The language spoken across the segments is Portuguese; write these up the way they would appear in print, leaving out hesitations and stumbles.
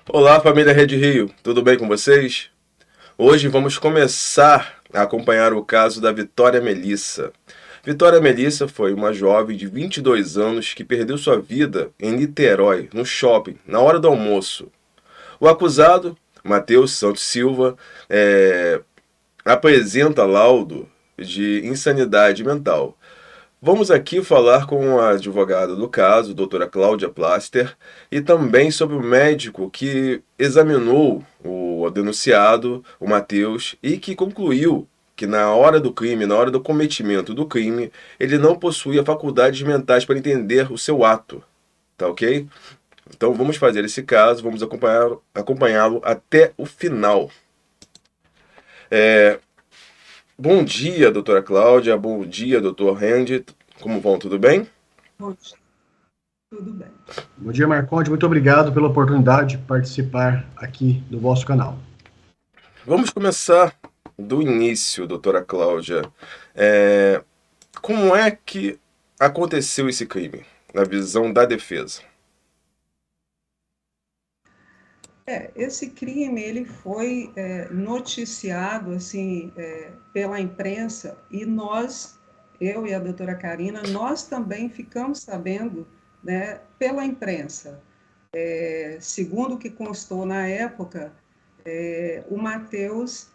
Olá, família Rede Rio, tudo bem com vocês? Hoje vamos começar a acompanhar o caso da Vitória Melissa. Vitória Melissa foi uma jovem de 22 anos que perdeu sua vida em Niterói, no shopping, na hora do almoço. O acusado, Matheus Santos Silva, apresenta laudo de insanidade mental. Vamos aqui falar com a advogada do caso, doutora Cláudia Plaster, e também sobre o médico que examinou o denunciado, o Matheus, e que concluiu que na hora do crime, na hora do cometimento do crime, ele não possuía faculdades mentais para entender o seu ato. Tá ok? Então vamos fazer esse caso, vamos acompanhá-lo até o final. Bom dia, doutora Cláudia. Bom dia, doutor Randy. Como vão? Tudo bem? Bom dia, tudo bem. Bom dia, Marconde. Muito obrigado pela oportunidade de participar aqui do vosso canal. Vamos começar do início, doutora Cláudia. Como é que aconteceu esse crime, na visão da defesa? Esse crime ele foi noticiado assim pela imprensa e nós, eu e a doutora Karina, nós também ficamos sabendo, né, pela imprensa. Segundo o que constou na época, o Matheus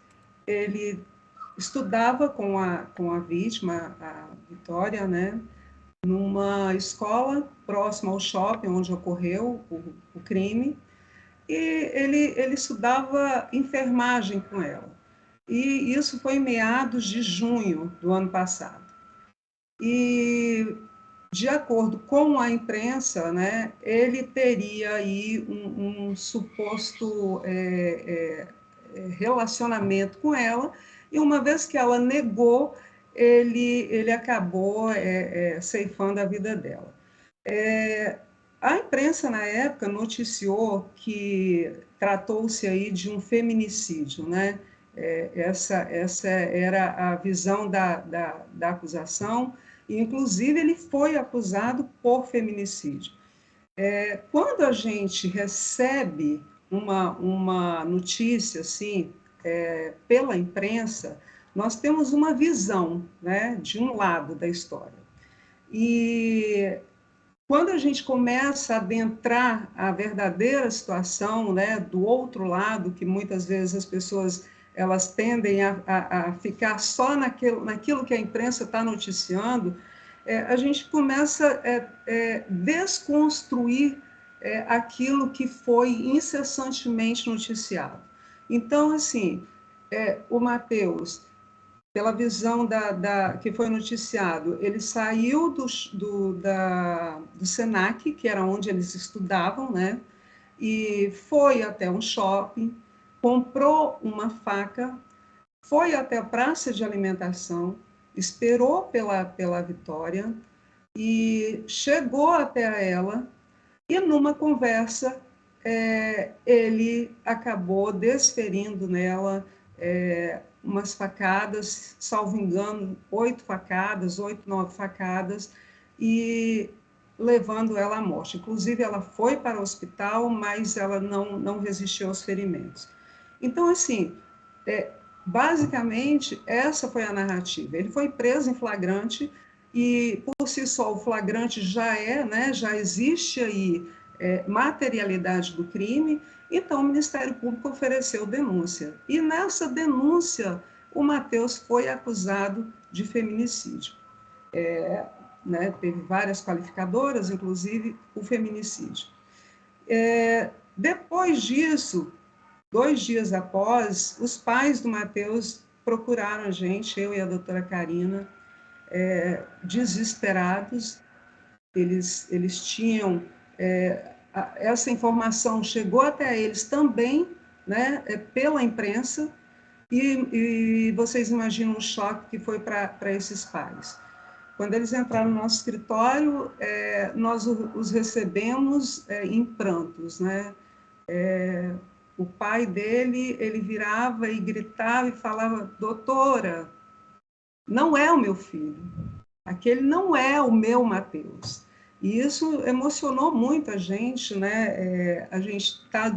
ele estudava com a vítima, a Vitória, né, numa escola próxima ao shopping onde ocorreu o crime. E ele estudava enfermagem com ela. E isso foi em meados de junho do ano passado. E, de acordo com a imprensa, né, ele teria aí um suposto relacionamento com ela, e uma vez que ela negou, ele acabou ceifando a vida dela. A imprensa, na época, noticiou que tratou-se aí de um feminicídio, né? Essa era a visão da acusação, e, inclusive, ele foi acusado por feminicídio. Quando a gente recebe uma notícia, assim, pela imprensa, nós temos uma visão, né, de um lado da história. E quando a gente começa a adentrar a verdadeira situação, né, do outro lado, que muitas vezes as pessoas elas tendem a ficar só naquilo que a imprensa está noticiando, a gente começa a desconstruir aquilo que foi incessantemente noticiado. Então, assim, o Matheus, pela visão que foi noticiado, ele saiu do SENAC, que era onde eles estudavam, né? E foi até um shopping, comprou uma faca, foi até a praça de alimentação, esperou pela Vitória e chegou até ela, e numa conversa ele acabou desferindo nela umas facadas, salvo engano, 8 facadas, 8, 9 facadas, e levando ela à morte. Inclusive, ela foi para o hospital, mas ela não resistiu aos ferimentos. Então, assim, basicamente, essa foi a narrativa. Ele foi preso em flagrante, e, por si só, o flagrante né, já existe aí materialidade do crime. Então, o Ministério Público ofereceu denúncia. E nessa denúncia, o Matheus foi acusado de feminicídio. Né, teve várias qualificadoras, inclusive o feminicídio. Depois disso, 2 dias após, os pais do Matheus procuraram a gente, eu e a doutora Karina, desesperados. Eles tinham essa informação chegou até eles também, né, pela imprensa, e vocês imaginam o choque que foi para esses pais. Quando eles entraram no nosso escritório, nós os recebemos em prantos, né? O pai dele, ele virava e gritava e falava: doutora, não é o meu filho, aquele não é o meu Matheus. E isso emocionou muito a gente, né? A gente está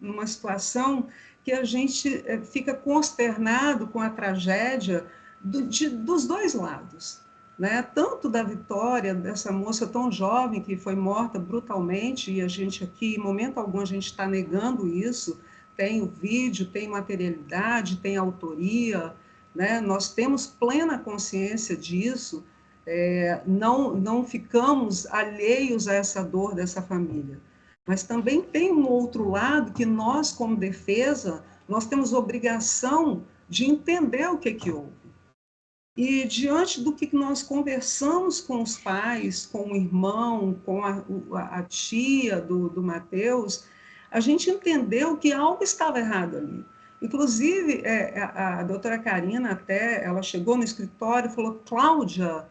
numa situação que a gente fica consternado com a tragédia dos dois lados, né? Tanto da Vitória, dessa moça tão jovem que foi morta brutalmente, e a gente aqui, em momento algum, a gente está negando isso. Tem o vídeo, tem materialidade, tem autoria, né? Nós temos plena consciência disso. Não ficamos alheios a essa dor dessa família. Mas também tem um outro lado que nós, como defesa, nós temos obrigação de entender o que houve. E diante do que nós conversamos com os pais, com o irmão, com a tia do Mateus, a gente entendeu que algo estava errado ali. Inclusive, a doutora Karina até, ela chegou no escritório e falou, Cláudia,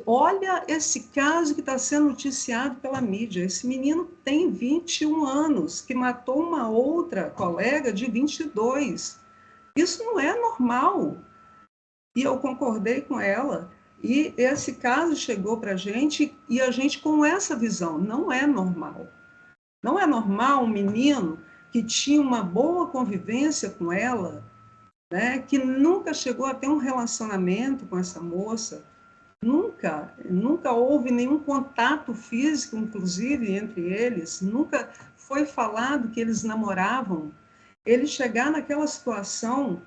olha esse caso que está sendo noticiado pela mídia. Esse menino tem 21 anos, que matou uma outra colega de 22. Isso não é normal. E eu concordei com ela. E esse caso chegou para a gente, e a gente com essa visão, não é normal. Não é normal um menino que tinha uma boa convivência com ela, né, que nunca chegou a ter um relacionamento com essa moça, nunca houve nenhum contato físico, inclusive, entre eles, nunca foi falado que eles namoravam. Ele chegar naquela situação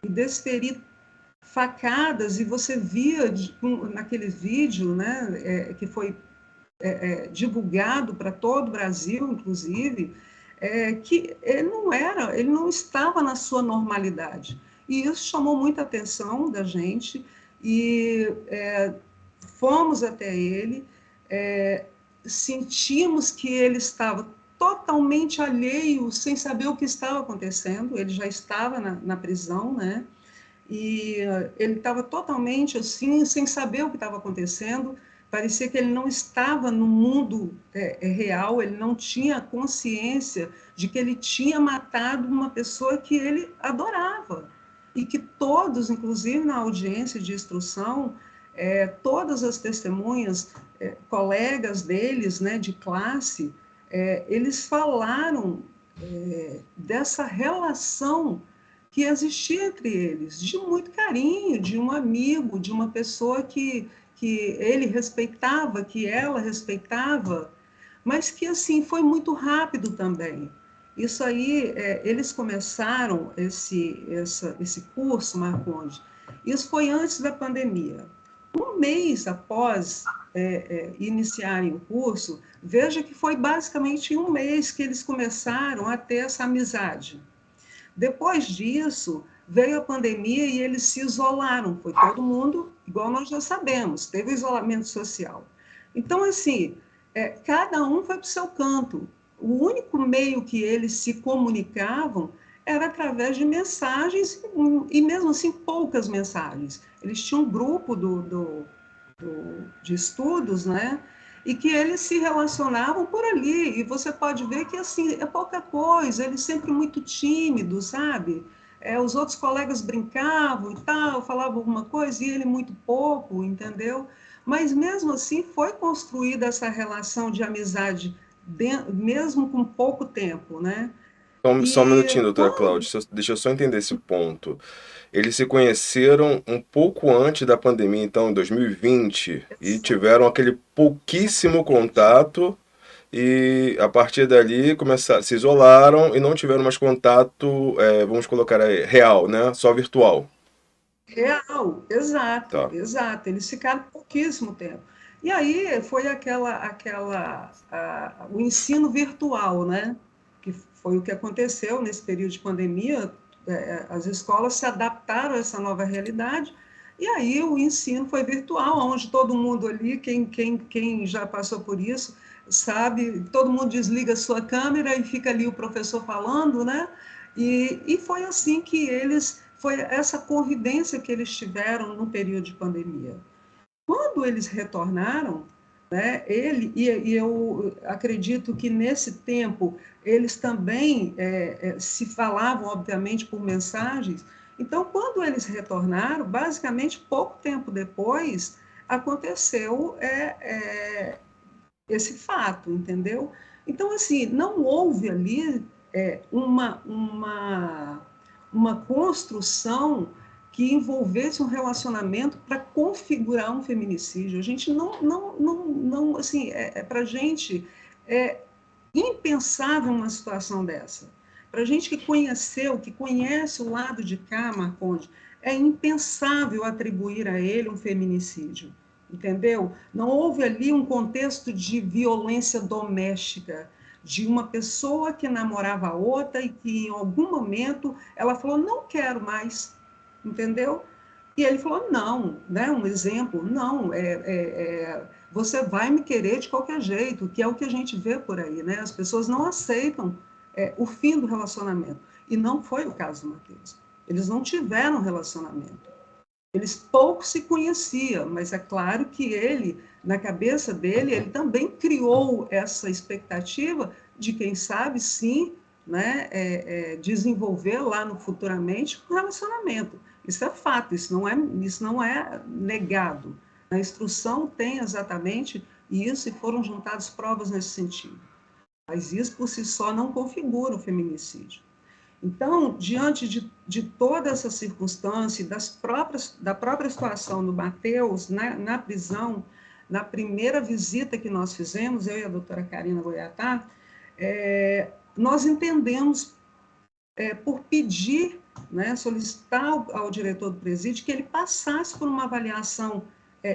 e desferir facadas, e você via naquele vídeo, né, que foi divulgado para todo o Brasil, inclusive, que ele não estava na sua normalidade. E isso chamou muita atenção da gente, e fomos até ele, sentimos que ele estava totalmente alheio, sem saber o que estava acontecendo. Ele já estava na prisão, né? E ele estava totalmente assim, sem saber o que estava acontecendo. Parecia que ele não estava no mundo real, ele não tinha consciência de que ele tinha matado uma pessoa que ele adorava. E que todos, inclusive na audiência de instrução, todas as testemunhas, colegas deles, né, de classe, eles falaram dessa relação que existia entre eles, de muito carinho, de um amigo, de uma pessoa que ele respeitava, que ela respeitava, mas que assim foi muito rápido também. Isso aí, eles começaram esse curso, Marconde, isso foi antes da pandemia. Um mês após iniciarem o curso, veja que foi basicamente em um mês que eles começaram a ter essa amizade. Depois disso, veio a pandemia e eles se isolaram. Foi todo mundo, igual nós já sabemos, teve isolamento social. Então, assim, cada um foi para o seu canto. O único meio que eles se comunicavam era através de mensagens, e mesmo assim, poucas mensagens. Eles tinham um grupo de estudos, né? E que eles se relacionavam por ali, e você pode ver que, assim, é pouca coisa, eles sempre muito tímidos, sabe? Os outros colegas brincavam e tal, falavam alguma coisa, e ele muito pouco, entendeu? Mas, mesmo assim, foi construída essa relação de amizade, mesmo com pouco tempo, né? Só um E minutinho, doutora quando... Cláudia, deixa eu só entender esse ponto. Eles se conheceram um pouco antes da pandemia, então, em 2020, e tiveram aquele pouquíssimo contato, e a partir dali começaram, se isolaram e não tiveram mais contato, vamos colocar aí, real, né? Só virtual. Real, exato, Tá. exato. Eles ficaram pouquíssimo tempo. E aí foi o ensino virtual, né? Que foi o que aconteceu nesse período de pandemia. As escolas se adaptaram a essa nova realidade, e aí o ensino foi virtual, onde todo mundo ali, quem já passou por isso, sabe, todo mundo desliga a sua câmera e fica ali o professor falando, né? E foi assim que foi essa convivência que eles tiveram no período de pandemia. Quando eles retornaram, né, e eu acredito que nesse tempo eles também se falavam, obviamente, por mensagens. Então, quando eles retornaram, basicamente pouco tempo depois, aconteceu esse fato, entendeu? Então, assim, não houve ali uma construção que envolvesse um relacionamento para configurar um feminicídio. A gente não assim, para a gente é impensável uma situação dessa. Para a gente que conheceu, que conhece o lado de cá, Marconde, é impensável atribuir a ele um feminicídio, entendeu? Não houve ali um contexto de violência doméstica, de uma pessoa que namorava a outra e que em algum momento ela falou, não quero mais, entendeu? E ele falou, não, né? Um exemplo, não, você vai me querer de qualquer jeito, que é o que a gente vê por aí, né? As pessoas não aceitam o fim do relacionamento. E não foi o caso do Matheus. Eles não tiveram relacionamento. Eles pouco se conheciam, mas é claro que ele, na cabeça dele, ele também criou essa expectativa de, quem sabe, sim, né, desenvolver lá no futuramente um relacionamento. Isso é fato, isso não é negado. A instrução tem exatamente isso e foram juntadas provas nesse sentido. Mas isso por si só não configura o feminicídio. Então, diante de toda essa circunstância, da própria situação do Matheus na prisão, na primeira visita que nós fizemos, eu e a doutora Karina Goiatá, nós entendemos por pedir, né, solicitar ao diretor do presídio que ele passasse por uma avaliação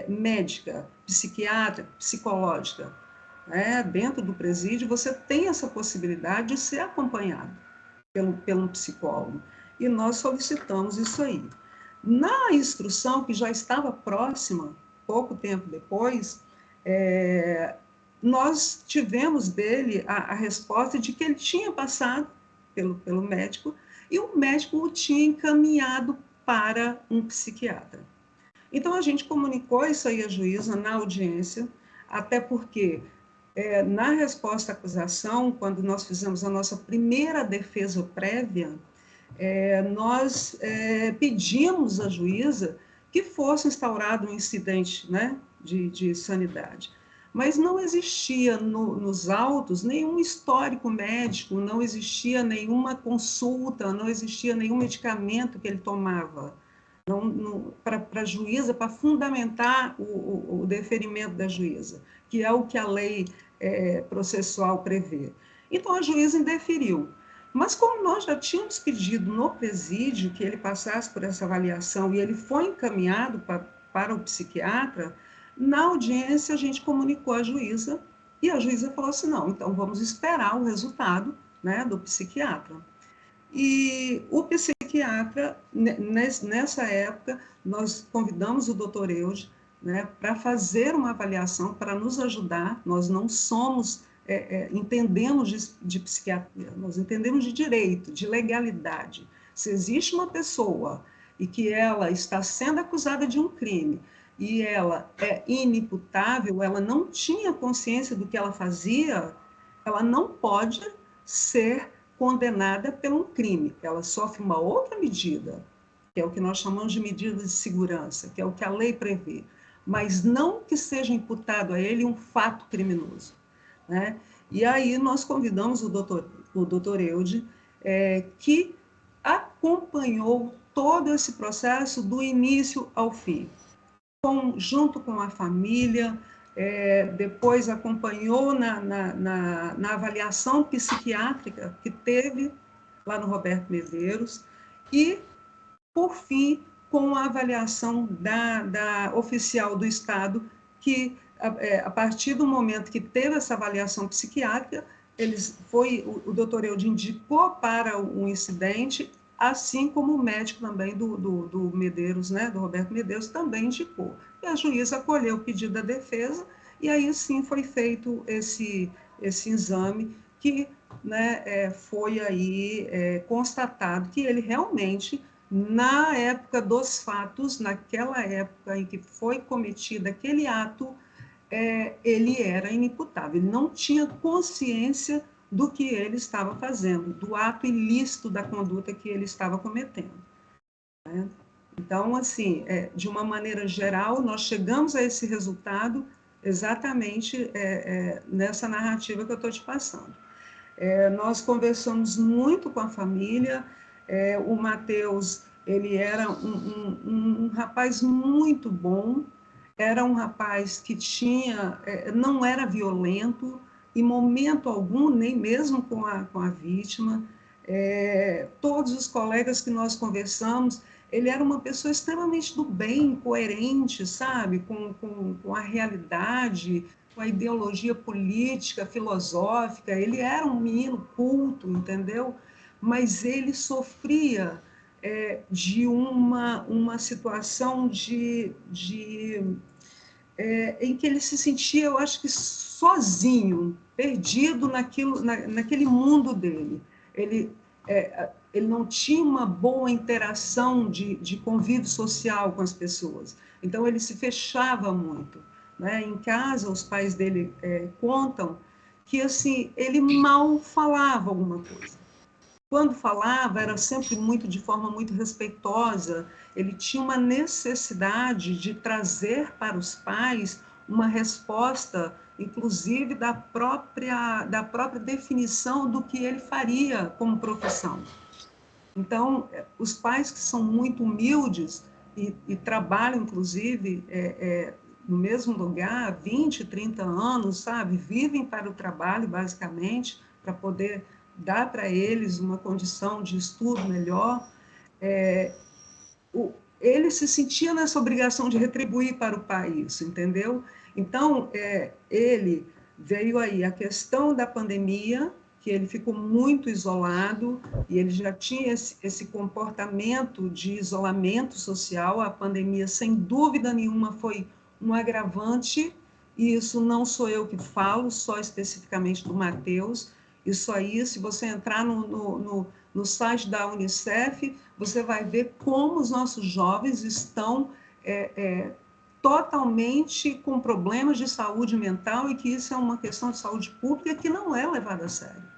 médica, psiquiátrica, psicológica. Dentro do presídio, você tem essa possibilidade de ser acompanhado pelo psicólogo. E nós solicitamos isso aí. Na instrução, que já estava próxima, pouco tempo depois, nós tivemos dele a resposta de que ele tinha passado pelo médico e o médico o tinha encaminhado para um psiquiatra. Então, a gente comunicou isso aí à juíza na audiência, até porque na resposta à acusação, quando nós fizemos a nossa primeira defesa prévia, nós pedimos à juíza que fosse instaurado um incidente, né, de sanidade. Mas não existia nos autos nenhum histórico médico, não existia nenhuma consulta, não existia nenhum medicamento que ele tomava para a juíza, para fundamentar o deferimento da juíza, que é o que a lei processual prevê. Então, a juíza indeferiu. Mas como nós já tínhamos pedido no presídio que ele passasse por essa avaliação e ele foi encaminhado para o psiquiatra, na audiência a gente comunicou à juíza e a juíza falou assim, não, então vamos esperar o resultado, né, do psiquiatra. E o psiquiatra, nessa época, nós convidamos o doutor Eude, né, para fazer uma avaliação, para nos ajudar. Nós não somos, entendemos de psiquiatria, nós entendemos de direito, de legalidade. Se existe uma pessoa e que ela está sendo acusada de um crime e ela é inimputável, ela não tinha consciência do que ela fazia, ela não pode ser condenada por um crime. Ela sofre uma outra medida, que é o que nós chamamos de medida de segurança, que é o que a lei prevê, mas não que seja imputado a ele um fato criminoso, né? E aí nós convidamos o doutor Eude, que acompanhou todo esse processo do início ao fim, junto com a família, depois acompanhou na avaliação psiquiátrica que teve lá no Roberto Medeiros e, por fim, com a avaliação da oficial do Estado, que, a partir do momento que teve essa avaliação psiquiátrica, o doutor Eude indicou para o incidente, assim como o médico também do Medeiros, né, do Roberto Medeiros, também indicou. E a juíza acolheu o pedido da defesa, e aí sim foi feito esse exame, que, né, foi aí constatado que ele realmente, na época dos fatos, naquela época em que foi cometido aquele ato, ele era inimputável, ele não tinha consciência do que ele estava fazendo, do ato ilícito da conduta que ele estava cometendo, né? Então, assim, de uma maneira geral, nós chegamos a esse resultado exatamente nessa narrativa que eu estou te passando. Nós conversamos muito com a família. O Matheus, ele era um rapaz muito bom, era um rapaz que não era violento em momento algum, nem mesmo com a vítima. Todos os colegas que nós conversamos, ele era uma pessoa extremamente do bem, coerente, sabe, com a realidade, com a ideologia política, filosófica. Ele era um menino culto, entendeu? Mas ele sofria de uma situação em que ele se sentia, eu acho que sozinho, perdido naquele mundo dele. Ele não tinha uma boa interação de convívio social com as pessoas. Então, ele se fechava muito. Né? Em casa, os pais dele contam que assim ele mal falava alguma coisa. Quando falava, era sempre de forma muito respeitosa. Ele tinha uma necessidade de trazer para os pais uma resposta, inclusive da própria definição do que ele faria como profissão. Então, os pais que são muito humildes e trabalham, inclusive, no mesmo lugar há 20, 30 anos, sabe? Vivem para o trabalho, basicamente, para poder dar para eles uma condição de estudo melhor. Ele se sentia nessa obrigação de retribuir para o país, entendeu? Então, ele veio aí a questão da pandemia, que ele ficou muito isolado, e ele já tinha esse comportamento de isolamento social. A pandemia, sem dúvida nenhuma, foi um agravante, e isso não sou eu que falo, só especificamente do Matheus. Isso aí, se você entrar no site da Unicef, você vai ver como os nossos jovens estão totalmente com problemas de saúde mental, e que isso é uma questão de saúde pública que não é levada a sério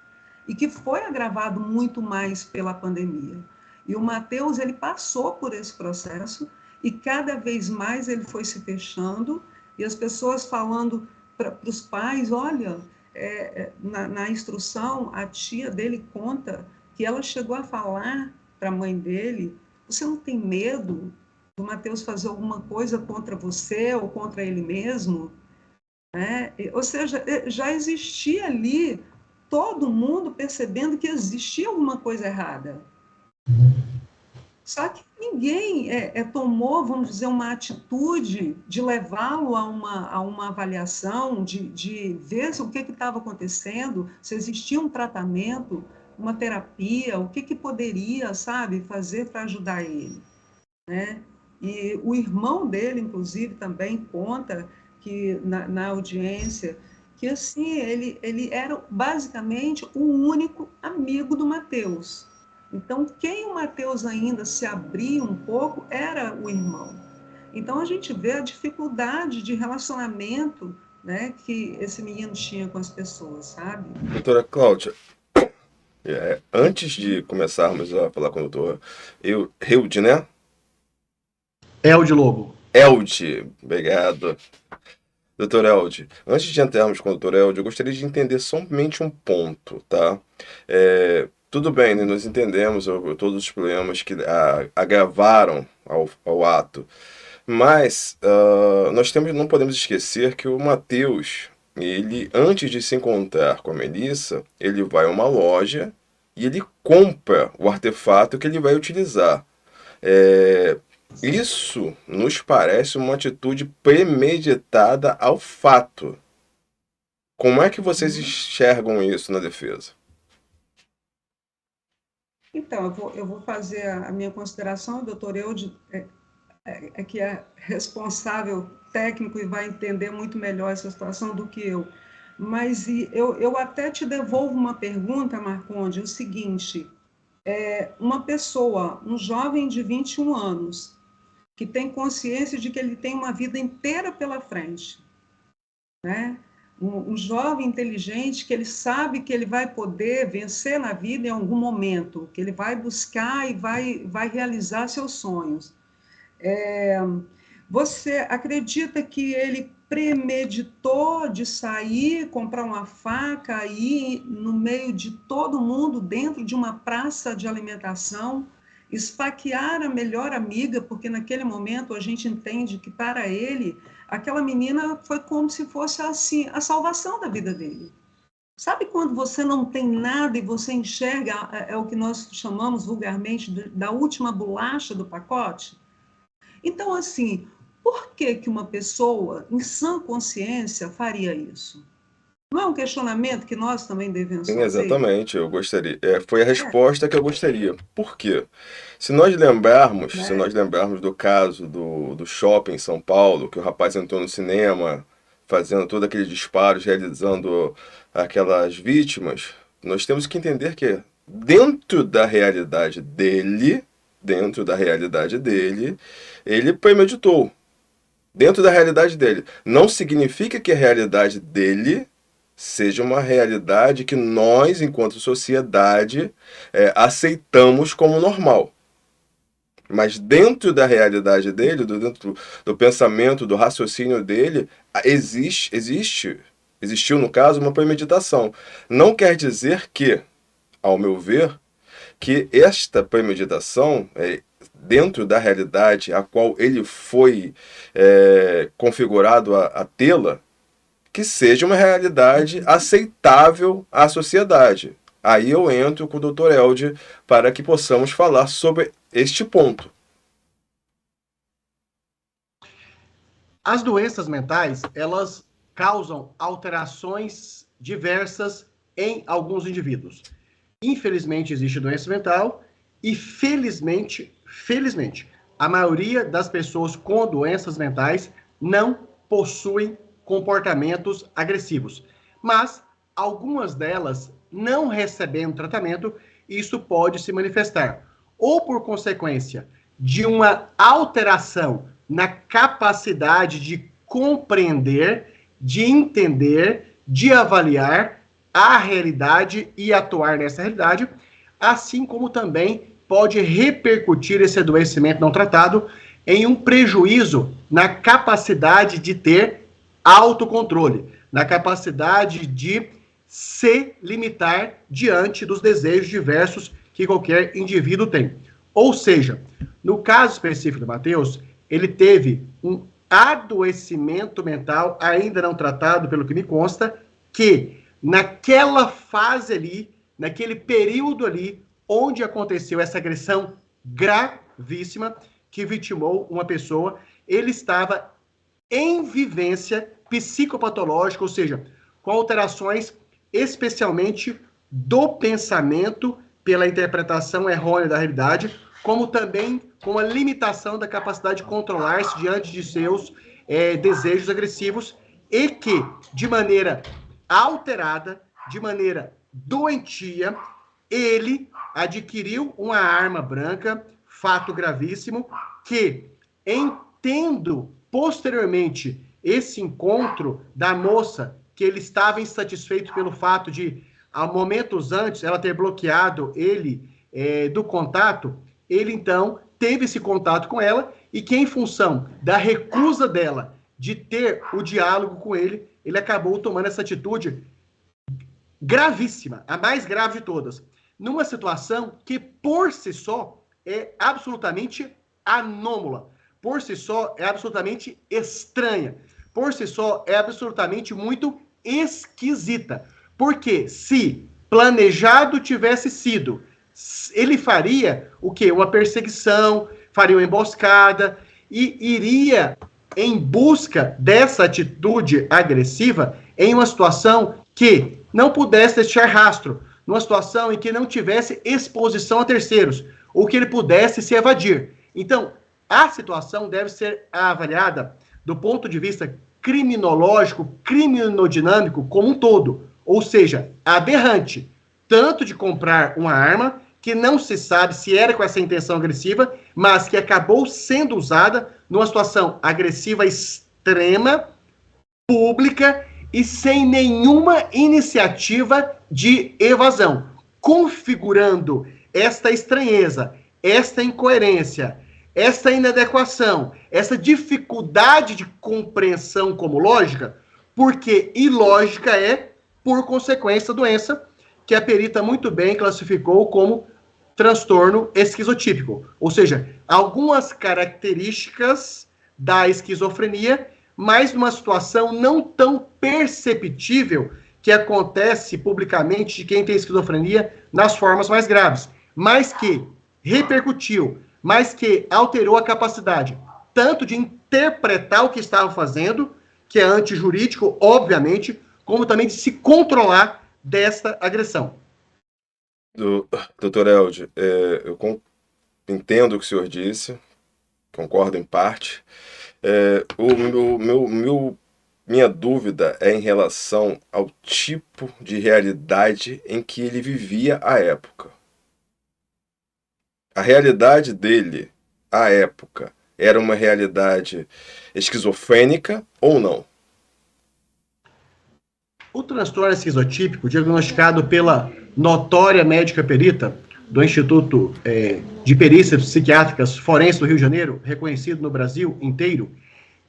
e que foi agravado muito mais pela pandemia. E o Matheus, ele passou por esse processo, e cada vez mais ele foi se fechando, e as pessoas falando para os pais, olha, na instrução, a tia dele conta que ela chegou a falar para a mãe dele: você não tem medo do Matheus fazer alguma coisa contra você ou contra ele mesmo? Ou seja, já existia ali todo mundo percebendo que existia alguma coisa errada. Só que ninguém tomou, vamos dizer, uma atitude de levá-lo a uma avaliação, de ver o que estava acontecendo, se existia um tratamento, uma terapia, o que poderia, sabe, fazer para ajudar ele. Né? E o irmão dele, inclusive, também conta que na audiência que assim ele era basicamente o único amigo do Matheus. Então, quem o Matheus ainda se abria um pouco era o irmão. Então, a gente vê a dificuldade de relacionamento, né, que esse menino tinha com as pessoas, sabe? Doutora Cláudia, antes de começarmos a falar com o doutor Hilde, né? Elde Lobo. Elde, obrigado. Doutor Elde, antes de entrarmos com o doutor Elde, eu gostaria de entender somente um ponto, tá? Tudo bem, né? Nós entendemos todos os problemas que agravaram ao ato, mas nós não podemos esquecer que o Matheus, ele, antes de se encontrar com a Melissa, ele vai a uma loja e ele compra o artefato que ele vai utilizar. Isso nos parece uma atitude premeditada ao fato. Como é que vocês enxergam isso na defesa? Então, eu vou fazer a minha consideração. O doutor Eude que é responsável técnico e vai entender muito melhor essa situação do que eu. Mas eu até te devolvo uma pergunta, Marconde, o seguinte: uma pessoa, um jovem de 21 anos, que tem consciência de que ele tem uma vida inteira pela frente, né? Um jovem inteligente que ele sabe que ele vai poder vencer na vida em algum momento, que ele vai buscar e vai realizar seus sonhos. Você acredita que ele premeditou de sair, comprar uma faca, ir no meio de todo mundo, dentro de uma praça de alimentação, esfaquear a melhor amiga, porque naquele momento a gente entende que para ele, aquela menina foi como se fosse assim, a salvação da vida dele. Sabe quando você não tem nada e você enxerga, é o que nós chamamos vulgarmente da última bolacha do pacote? Então, assim, por que que uma pessoa em sã consciência faria isso? Não é um questionamento que nós também devemos Sim, fazer? exatamente, eu gostaria. Foi a resposta que eu gostaria. Por quê? Se nós lembrarmos do caso do shopping em São Paulo, que o rapaz entrou no cinema fazendo todo aquele disparos, realizando aquelas vítimas, nós temos que entender que dentro da realidade dele, ele premeditou. Dentro da realidade dele. Não significa que a realidade dele seja uma realidade que nós, enquanto sociedade, aceitamos como normal. Mas dentro da realidade dele, dentro do pensamento, do raciocínio dele, existiu, no caso, uma premeditação. Não quer dizer que, ao meu ver, que esta premeditação, dentro da realidade a qual ele foi configurado a tê-la, que seja uma realidade aceitável à sociedade. Aí eu entro com o Dr. Elde para que possamos falar sobre este ponto. As doenças mentais, elas causam alterações diversas em alguns indivíduos. Infelizmente, existe doença mental e felizmente, a maioria das pessoas com doenças mentais não possuem comportamentos agressivos. Mas algumas delas, não recebendo tratamento, isso pode se manifestar ou por consequência de uma alteração na capacidade de compreender, de entender, de avaliar a realidade e atuar nessa realidade, assim como também pode repercutir esse adoecimento não tratado em um prejuízo na capacidade de ter autocontrole, na capacidade de se limitar diante dos desejos diversos que qualquer indivíduo tem. Ou seja, no caso específico do Matheus, ele teve um adoecimento mental ainda não tratado, pelo que me consta, que naquela fase ali, naquele período ali, onde aconteceu essa agressão gravíssima que vitimou uma pessoa, ele estava em vivência psicopatológica, ou seja, com alterações especialmente do pensamento pela interpretação errônea da realidade, como também com a limitação da capacidade de controlar-se diante de seus desejos agressivos e que, de maneira alterada, de maneira doentia, ele adquiriu uma arma branca, fato gravíssimo, que, entendo posteriormente esse encontro da moça, que ele estava insatisfeito pelo fato de, há momentos antes, ela ter bloqueado ele do contato, ele então teve esse contato com ela e que, em função da recusa dela de ter o diálogo com ele, ele acabou tomando essa atitude gravíssima, a mais grave de todas, numa situação que, por si só, é absolutamente anômala, por si só é absolutamente estranha, por si só é absolutamente muito esquisita, porque se planejado tivesse sido, ele faria o quê? Uma perseguição, faria uma emboscada e iria em busca dessa atitude agressiva em uma situação que não pudesse deixar rastro, numa situação em que não tivesse exposição a terceiros, ou que ele pudesse se evadir. Então, a situação deve ser avaliada do ponto de vista criminológico, criminodinâmico como um todo, ou seja, aberrante, tanto de comprar uma arma que não se sabe se era com essa intenção agressiva, mas que acabou sendo usada numa situação agressiva extrema, pública e sem nenhuma iniciativa de evasão, configurando esta estranheza, esta incoerência, essa inadequação, essa dificuldade de compreensão como lógica, porque ilógica é, por consequência, da doença, que a perita muito bem classificou como transtorno esquizotípico. Ou seja, algumas características da esquizofrenia, mas numa situação não tão perceptível que acontece publicamente de quem tem esquizofrenia nas formas mais graves, mas que repercutiu, mas que alterou a capacidade tanto de interpretar o que estava fazendo, que é antijurídico, obviamente, como também de se controlar desta agressão. Doutor Elde, eu entendo o que o senhor disse, concordo em parte. Minha dúvida é em relação ao tipo de realidade em que ele vivia à época. A realidade dele, à época, era uma realidade esquizofrênica ou não? O transtorno esquizotípico, diagnosticado pela notória médica perita do Instituto de Perícias Psiquiátricas Forense do Rio de Janeiro, reconhecido no Brasil inteiro,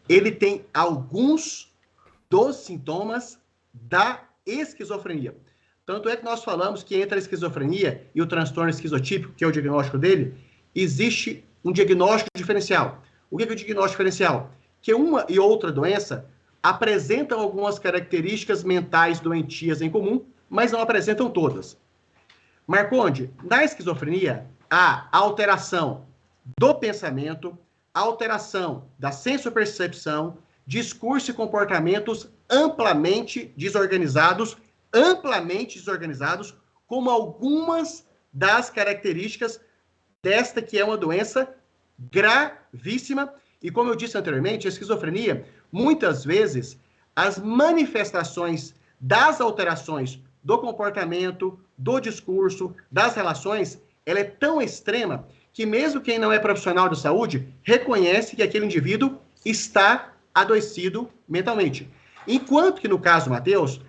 ele tem alguns dos sintomas da esquizofrenia. Tanto é que nós falamos que entre a esquizofrenia e o transtorno esquizotípico, que é o diagnóstico dele, existe um diagnóstico diferencial. O que é o diagnóstico diferencial? Que uma e outra doença apresentam algumas características mentais doentias em comum, mas não apresentam todas. Marconde, na esquizofrenia, há alteração do pensamento, alteração da sensopercepção, discurso e comportamentos amplamente desorganizados, como algumas das características desta que é uma doença gravíssima. E como eu disse anteriormente, a esquizofrenia, muitas vezes, as manifestações das alterações do comportamento, do discurso, das relações, ela é tão extrema que mesmo quem não é profissional de saúde reconhece que aquele indivíduo está adoecido mentalmente. Enquanto que no caso Matheus,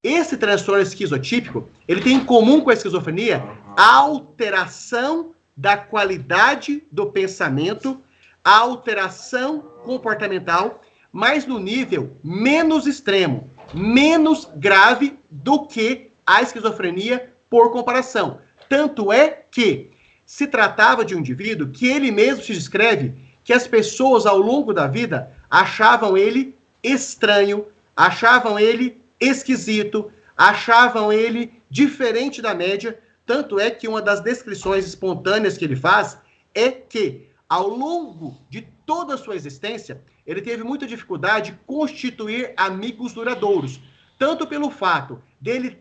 esse transtorno esquizotípico, ele tem em comum com a esquizofrenia a alteração da qualidade do pensamento, a alteração comportamental, mas no nível menos extremo, menos grave do que a esquizofrenia por comparação. Tanto é que se tratava de um indivíduo que ele mesmo se descreve que as pessoas ao longo da vida achavam ele estranho, achavam ele esquisito, achavam ele diferente da média. Tanto é que uma das descrições espontâneas que ele faz é que, ao longo de toda a sua existência, ele teve muita dificuldade de constituir amigos duradouros. Tanto pelo fato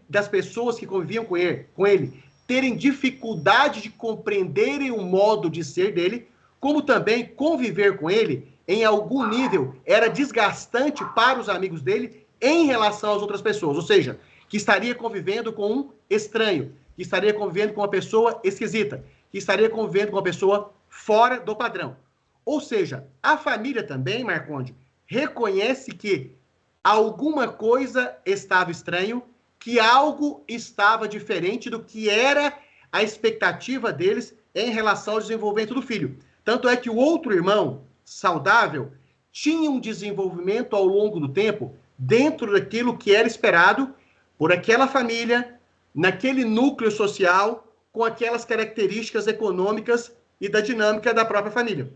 das pessoas que conviviam com ele terem dificuldade de compreenderem o modo de ser dele, como também conviver com ele, em algum nível, era desgastante para os amigos dele em relação às outras pessoas. Ou seja, que estaria convivendo com um estranho, que estaria convivendo com uma pessoa esquisita, que estaria convivendo com uma pessoa fora do padrão. Ou seja, a família também, Marconde, reconhece que alguma coisa estava estranho, que algo estava diferente do que era a expectativa deles em relação ao desenvolvimento do filho. Tanto é que o outro irmão, saudável, tinha um desenvolvimento ao longo do tempo dentro daquilo que era esperado por aquela família, naquele núcleo social, com aquelas características econômicas e da dinâmica da própria família.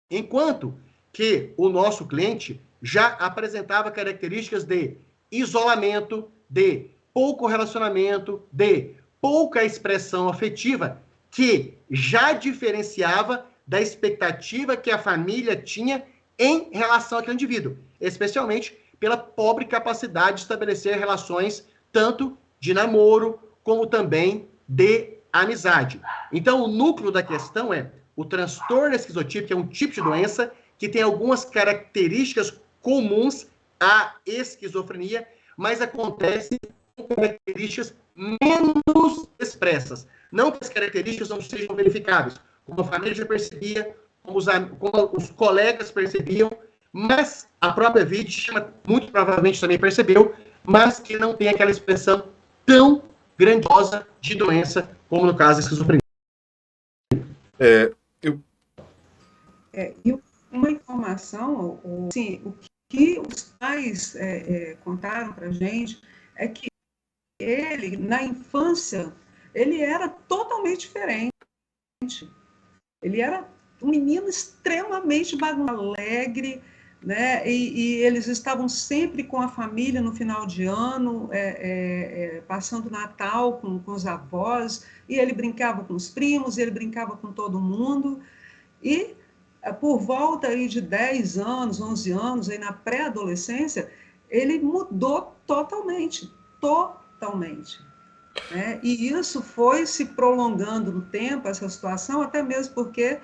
Enquanto que o nosso cliente já apresentava características de isolamento, de pouco relacionamento, de pouca expressão afetiva, que já diferenciava da expectativa que a família tinha em relação àquele indivíduo, especialmente pela pobre capacidade de estabelecer relações tanto de namoro como também de amizade. Então, o núcleo da questão é o transtorno esquizotípico, que é um tipo de doença que tem algumas características comuns à esquizofrenia, mas acontece com características menos expressas. Não que as características não sejam verificáveis, como a família já percebia, como os colegas percebiam, mas a própria vítima, muito provavelmente, também percebeu, mas que não tem aquela expressão tão grandiosa de doença, como no caso da esquizofrenia. E uma informação, assim, o que os pais contaram para a gente é que ele, na infância, ele era totalmente diferente. Ele era um menino extremamente alegre, né? E eles estavam sempre com a família no final de ano, passando Natal com os avós, e ele brincava com os primos, ele brincava com todo mundo. E por volta aí de 10 anos, 11 anos, aí na pré-adolescência, ele mudou totalmente, totalmente. Né? E isso foi se prolongando no tempo, essa situação, até mesmo porque,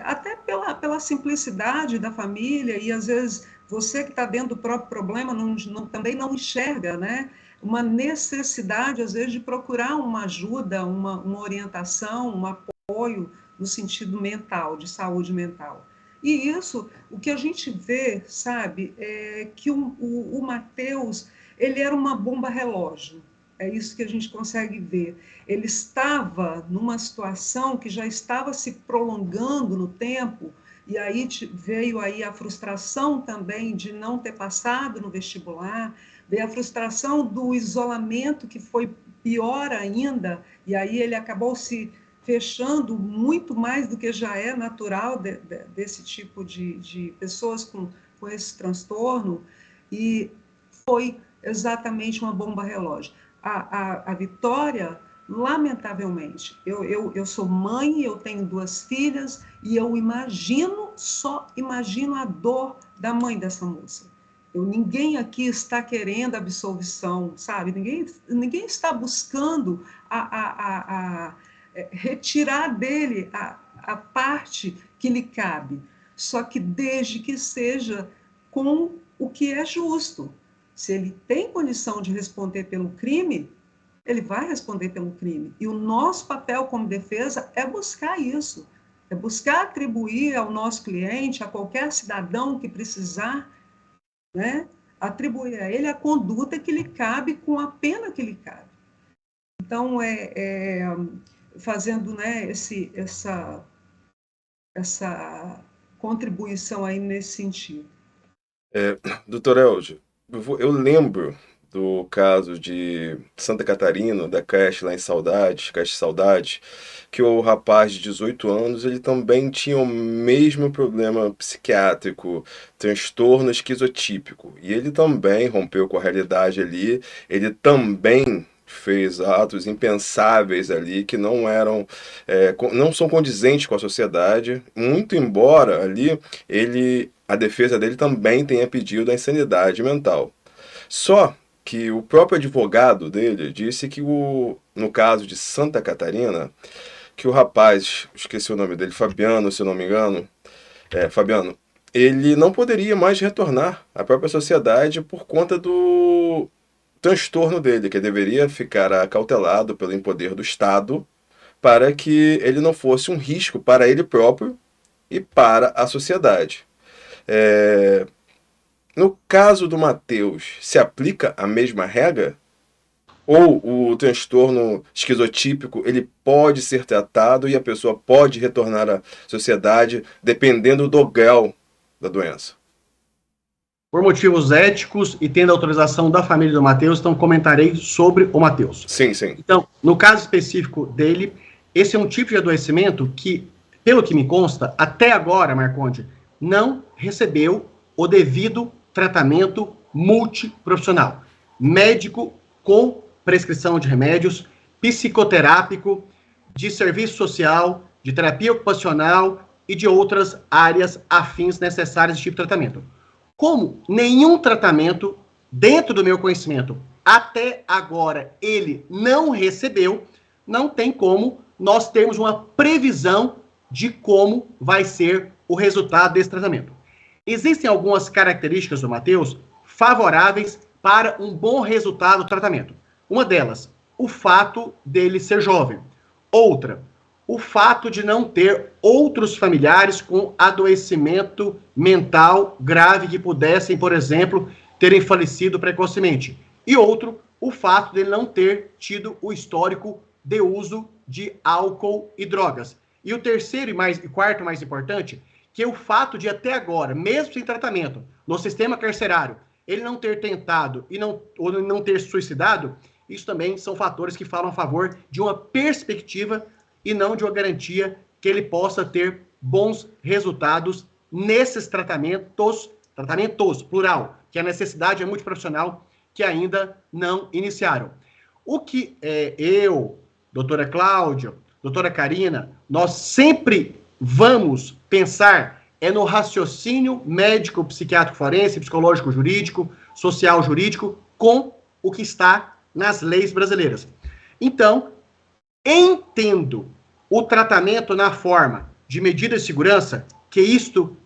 até pela simplicidade da família, e às vezes você que está dentro do próprio problema também não enxerga, né? Uma necessidade, às vezes, de procurar uma ajuda, uma orientação, um apoio no sentido mental, de saúde mental. E isso, o que a gente vê, sabe, é que o Mateus, ele era uma bomba relógio. É isso que a gente consegue ver. Ele estava numa situação que já estava se prolongando no tempo, e aí veio aí a frustração também de não ter passado no vestibular, veio a frustração do isolamento, que foi pior ainda, e aí ele acabou se fechando muito mais do que já é natural desse tipo de pessoas com esse transtorno, e foi exatamente uma bomba relógio. A Vitória, lamentavelmente, eu sou mãe, eu tenho 2 filhas, e eu só imagino a dor da mãe dessa moça. Ninguém aqui está querendo absolvição, sabe? Ninguém está buscando retirar dele a parte que lhe cabe, só que desde que seja com o que é justo. Se ele tem condição de responder pelo crime, ele vai responder pelo crime. E o nosso papel como defesa é buscar isso, é buscar atribuir ao nosso cliente, a qualquer cidadão que precisar, né, atribuir a ele a conduta que lhe cabe com a pena que lhe cabe. Então, fazendo, né, essa contribuição aí nesse sentido. Doutor Eldio, eu lembro do caso de Santa Catarina, da creche lá em Saudade, creche Saudade, que o rapaz de 18 anos, ele também tinha o mesmo problema psiquiátrico, transtorno esquizotípico, e ele também rompeu com a realidade ali, ele também fez atos impensáveis ali que não eram, não são condizentes com a sociedade, muito embora ali a defesa dele também tenha pedido a insanidade mental. Só que o próprio advogado dele disse que no caso de Santa Catarina, que o rapaz, esqueci o nome dele, Fabiano, se eu não me engano, Fabiano, ele não poderia mais retornar à própria sociedade por conta do transtorno dele, que deveria ficar acautelado pelo poder do Estado para que ele não fosse um risco para ele próprio e para a sociedade. No caso do Mateus, se aplica a mesma regra? Ou o transtorno esquizotípico ele pode ser tratado e a pessoa pode retornar à sociedade dependendo do grau da doença? Por motivos éticos e tendo a autorização da família do Mateus, então comentarei sobre o Mateus. Sim, sim. Então, no caso específico dele, esse é um tipo de adoecimento que, pelo que me consta, até agora, Marconde, não recebeu o devido tratamento multiprofissional. Médico com prescrição de remédios, psicoterápico, de serviço social, de terapia ocupacional e de outras áreas afins necessárias de tipo de tratamento. Como nenhum tratamento, dentro do meu conhecimento, até agora ele não recebeu, não tem como nós termos uma previsão de como vai ser o resultado desse tratamento. Existem algumas características do Mateus favoráveis para um bom resultado do tratamento. Uma delas, o fato dele ser jovem. Outra, o fato de não ter outros familiares com adoecimento mental grave que pudessem, por exemplo, terem falecido precocemente. E outro, o fato dele não ter tido o histórico de uso de álcool e drogas. E o terceiro e quarto mais importante, que o fato de até agora, mesmo sem tratamento, no sistema carcerário, ele não ter tentado ou não ter suicidado, isso também são fatores que falam a favor de uma perspectiva e não de uma garantia que ele possa ter bons resultados nesses tratamentos, plural, que a necessidade é multiprofissional, que ainda não iniciaram. O que eu, doutora Cláudia, doutora Karina, nós sempre vamos pensar no raciocínio médico, psiquiátrico forense, psicológico jurídico, social jurídico, com o que está nas leis brasileiras. Então, entendo o tratamento na forma de medida de segurança, que isto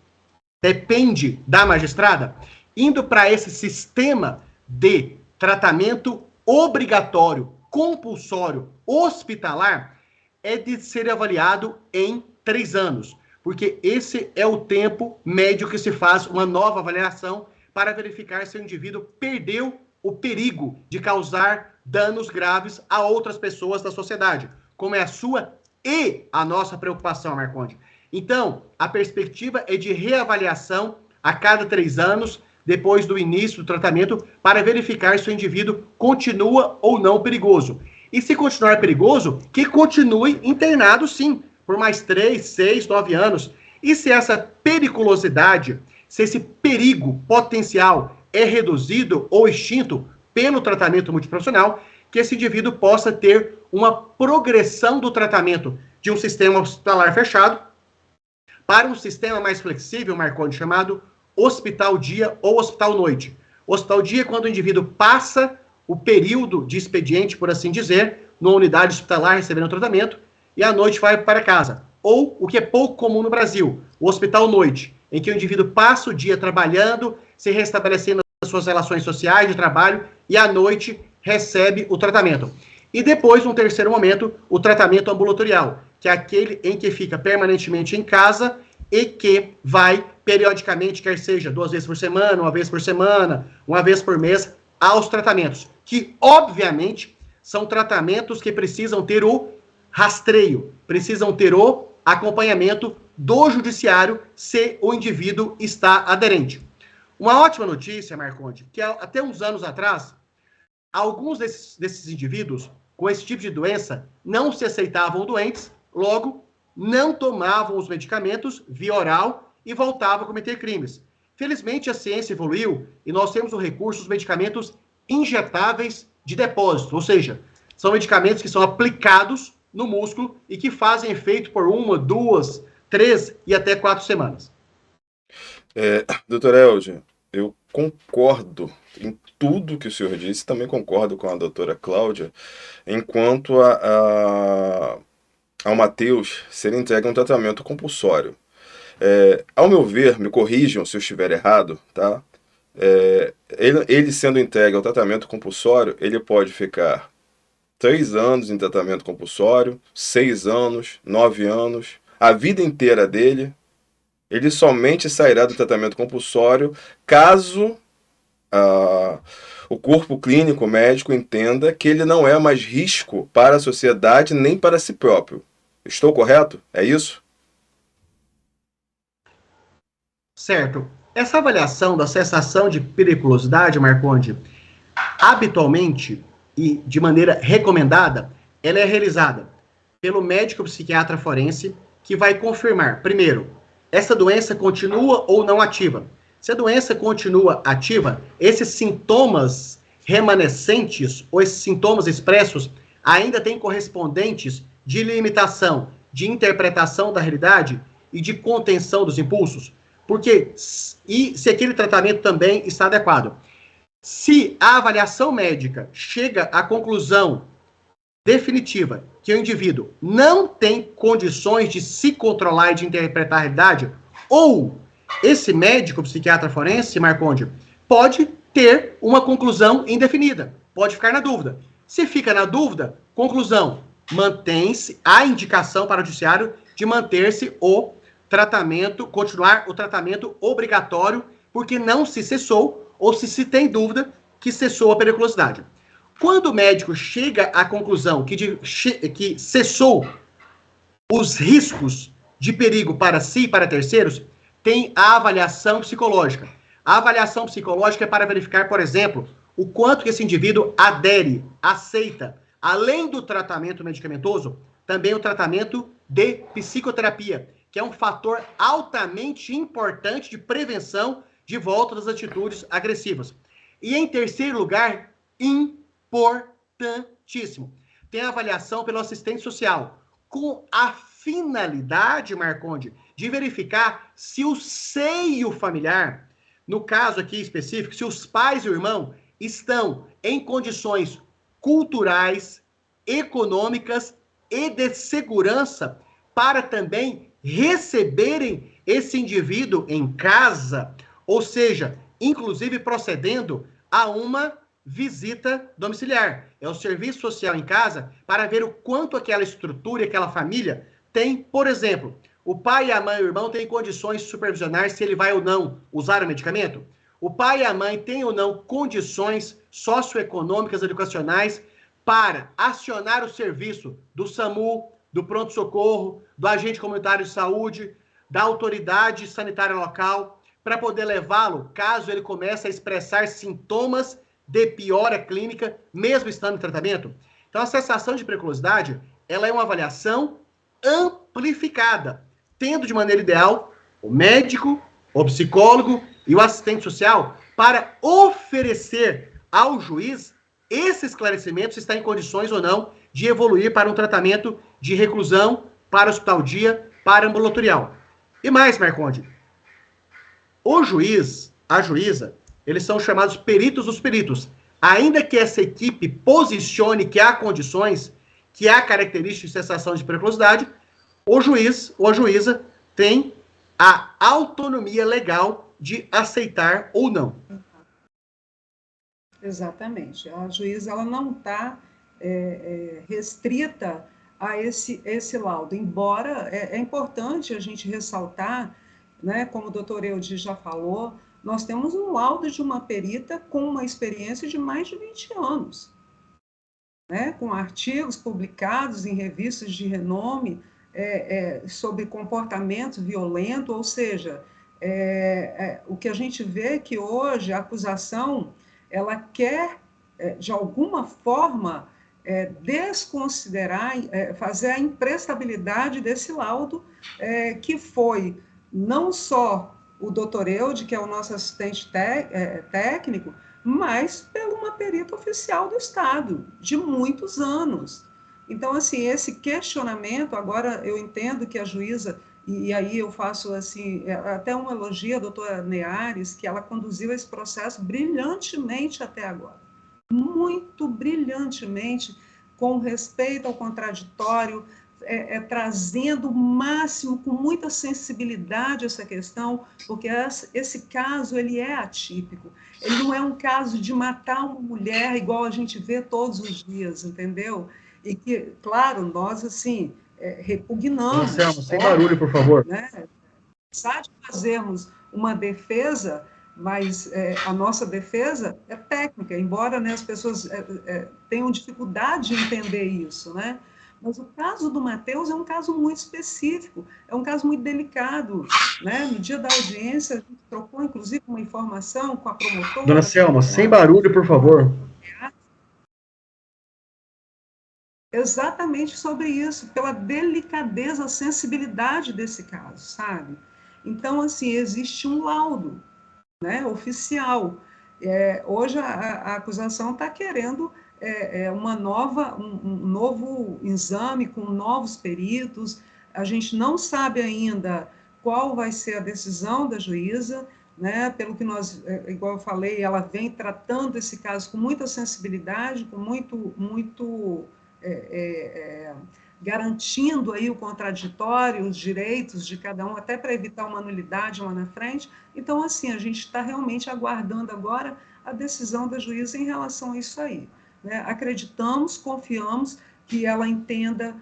depende da magistrada, indo para esse sistema de tratamento obrigatório, compulsório, hospitalar, é de ser avaliado em 3 anos, porque esse é o tempo médio que se faz uma nova avaliação para verificar se o indivíduo perdeu o perigo de causar danos graves a outras pessoas da sociedade, como é a sua e a nossa preocupação, Marconde. Então, a perspectiva é de reavaliação a cada 3 anos, depois do início do tratamento, para verificar se o indivíduo continua ou não perigoso. E se continuar perigoso, que continue internado, sim, por mais 3, 6, 9 anos. E se essa periculosidade, se esse perigo potencial é reduzido ou extinto pelo tratamento multiprofissional, que esse indivíduo possa ter uma progressão do tratamento de um sistema hospitalar fechado para um sistema mais flexível, Marconde, chamado hospital-dia ou hospital-noite. Hospital-dia é quando o indivíduo passa o período de expediente, por assim dizer, numa unidade hospitalar recebendo tratamento, e à noite vai para casa. Ou, o que é pouco comum no Brasil, o hospital-noite, em que o indivíduo passa o dia trabalhando, se restabelecendo as suas relações sociais de trabalho, e à noite recebe o tratamento. E depois, num terceiro momento, o tratamento ambulatorial, que é aquele em que fica permanentemente em casa e que vai periodicamente, quer seja 2 vezes por semana, 1 vez por semana, 1 vez por mês, aos tratamentos, que obviamente são tratamentos que precisam ter o rastreio, precisam ter o acompanhamento do judiciário se o indivíduo está aderente. Uma ótima notícia, Marconde, que até uns anos atrás, alguns desses indivíduos com esse tipo de doença não se aceitavam doentes, logo não tomavam os medicamentos via oral e voltavam a cometer crimes. Felizmente, a ciência evoluiu e nós temos o recurso dos medicamentos injetáveis de depósito, ou seja, são medicamentos que são aplicados no músculo e que fazem efeito por 1, 2, 3 e até 4 semanas. Doutor Elgin, eu concordo em tudo que o senhor disse, também concordo com a doutora Cláudia, enquanto ao Matheus ser entregue um tratamento compulsório. Ao meu ver, me corrijam se eu estiver errado, tá? Ele sendo entregue ao tratamento compulsório, ele pode ficar 3 anos em tratamento compulsório, 6 anos, 9 anos, a vida inteira dele. Ele somente sairá do tratamento compulsório caso o corpo clínico médico entenda que ele não é mais risco para a sociedade nem para si próprio. Estou correto? É isso? Certo. Essa avaliação da sensação de periculosidade, Marconde, habitualmente e de maneira recomendada, ela é realizada pelo médico psiquiatra forense, que vai confirmar, primeiro, essa doença continua ou não ativa. Se a doença continua ativa, esses sintomas remanescentes ou esses sintomas expressos ainda têm correspondentes de limitação, de interpretação da realidade e de contenção dos impulsos. E se aquele tratamento também está adequado. Se a avaliação médica chega à conclusão definitiva que o indivíduo não tem condições de se controlar e de interpretar a realidade, ou esse médico psiquiatra forense, Marconde, pode ter uma conclusão indefinida, pode ficar na dúvida. Se fica na dúvida, conclusão, mantém-se a indicação para o judiciário de manter-se o tratamento, continuar o tratamento obrigatório, porque não se cessou, ou se tem dúvida que cessou a periculosidade. Quando o médico chega à conclusão que cessou os riscos de perigo para si e para terceiros, tem a avaliação psicológica. A avaliação psicológica é para verificar, por exemplo, o quanto que esse indivíduo adere, aceita, além do tratamento medicamentoso, também o tratamento de psicoterapia, que é um fator altamente importante de prevenção de volta das atitudes agressivas. E em terceiro lugar, importantíssimo, tem a avaliação pelo assistente social, com a finalidade, Marconde, de verificar se o seio familiar, no caso aqui específico, se os pais e o irmão estão em condições culturais, econômicas e de segurança para também receberem esse indivíduo em casa, ou seja, inclusive procedendo a uma visita domiciliar. É o serviço social em casa para ver o quanto aquela estrutura, aquela família tem, por exemplo, o pai, a mãe e o irmão têm condições de supervisionar se ele vai ou não usar o medicamento. O pai e a mãe têm ou não condições socioeconômicas, educacionais para acionar o serviço do SAMU, do pronto-socorro, do agente comunitário de saúde, da autoridade sanitária local, para poder levá-lo, caso ele comece a expressar sintomas de piora clínica, mesmo estando em tratamento. Então, a cessação de periculosidade, ela é uma avaliação amplificada, tendo de maneira ideal o médico, o psicólogo e o assistente social para oferecer ao juiz esse esclarecimento se está em condições ou não de evoluir para um tratamento de reclusão, para hospital-dia, para ambulatorial. E mais, Marconde, o juiz, a juíza, eles são chamados peritos dos peritos. Ainda que essa equipe posicione que há condições, que há características de cessação de periculosidade, o juiz ou a juíza tem a autonomia legal de aceitar ou não. Exatamente. A juíza ela não está restrita a esse laudo, embora é importante a gente ressaltar, né, como o doutor Eudi já falou, nós temos um laudo de uma perita com uma experiência de mais de 20 anos, né, com artigos publicados em revistas de renome sobre comportamento violento, ou seja, o que a gente vê é que hoje a acusação ela quer, de alguma forma, desconsiderar, fazer a imprestabilidade desse laudo, que foi não só o doutor Eude, que é o nosso assistente técnico, mas por uma perita oficial do Estado, de muitos anos. Então, assim, esse questionamento, agora eu entendo que a juíza, e aí eu faço assim, até um elogio à doutora Neares, que ela conduziu esse processo brilhantemente até agora. Muito brilhantemente, com respeito ao contraditório, trazendo o máximo, com muita sensibilidade essa questão, porque esse caso ele é atípico. Ele não é um caso de matar uma mulher igual a gente vê todos os dias, entendeu? E que, claro, nós, assim, repugnamos. Marcelo, sem barulho, por favor. Né? Apesar de fazermos uma defesa, mas a nossa defesa é técnica, embora, né, as pessoas tenham dificuldade de entender isso, né? Mas o caso do Matheus é um caso muito específico, é um caso muito delicado, né? No dia da audiência, a gente trocou, inclusive, uma informação com a promotora... Dona Selma, sem barulho, por favor. Exatamente sobre isso, pela delicadeza, a sensibilidade desse caso, sabe? Então, assim, existe um laudo, né, oficial. Hoje a acusação está querendo um novo exame com novos peritos. A gente não sabe ainda qual vai ser a decisão da juíza, né? Pelo que nós, igual eu falei, ela vem tratando esse caso com muita sensibilidade, com muito garantindo aí o contraditório, os direitos de cada um, até para evitar uma nulidade lá na frente. Então, assim, a gente está realmente aguardando agora a decisão da juíza em relação a isso aí. Né? Acreditamos, confiamos que ela entenda